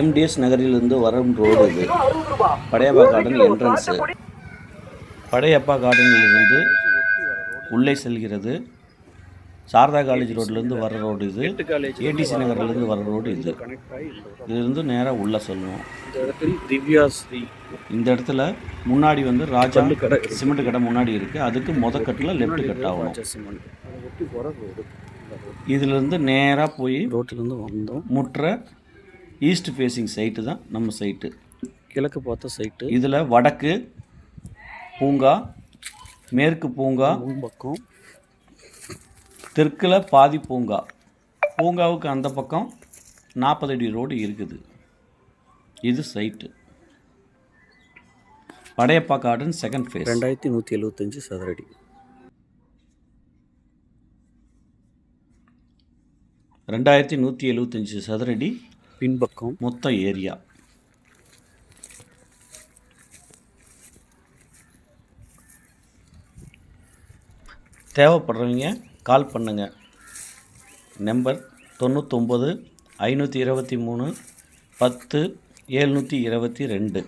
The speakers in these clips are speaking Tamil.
எம்டிஎஸ் நகரிலிருந்து வரும் ரோடு இது. Padayappa garden entrance. படையப்பா கார்டனிலிருந்து உள்ளே செல்கிறது. சாரதா காலேஜ் ரோட்லேருந்து வர ரோடு இது. ஏடிசி நகர்லேருந்து வர ரோடு இது. இதுலேருந்து நேராக உள்ளே செல்லுவோம். இந்த இடத்துல முன்னாடி வந்து ராஜா சிமெண்ட் கடை முன்னாடி இருக்குது. அதுக்கு கட்டில் லெஃப்ட் கட் ஆகணும். இதிலேருந்து நேராக போய் ரோட்டிலேருந்து வந்தோம் முற்ற ஈஸ்ட் ஃபேஸிங் சைட்டு தான் நம்ம சைட்டு. கிழக்கு பார்த்த சைட்டு. இதில் வடக்கு பூங்கா, மேற்கு பூங்கா, பக்கம் தெற்கில் பாதி பூங்கா. பூங்காவுக்கு அந்த பக்கம் 40 அடி ரோடு இருக்குது. இது site. Padayappa garden second phase. 2175 சதுரடி. 2175 சதுரடி பின்பக்கம் மொத்த ஏரியா. தேவைப்படுறவங்க கால் பண்ணுங்கள். நம்பர் 99 523 10 722.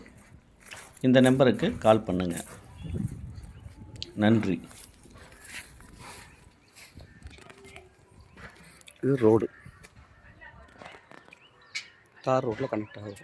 இந்த நம்பருக்கு கால் பண்ணுங்கள். நன்றி. இது ரோடு தார் ரோட்டில் கனெக்ட் ஆகுது.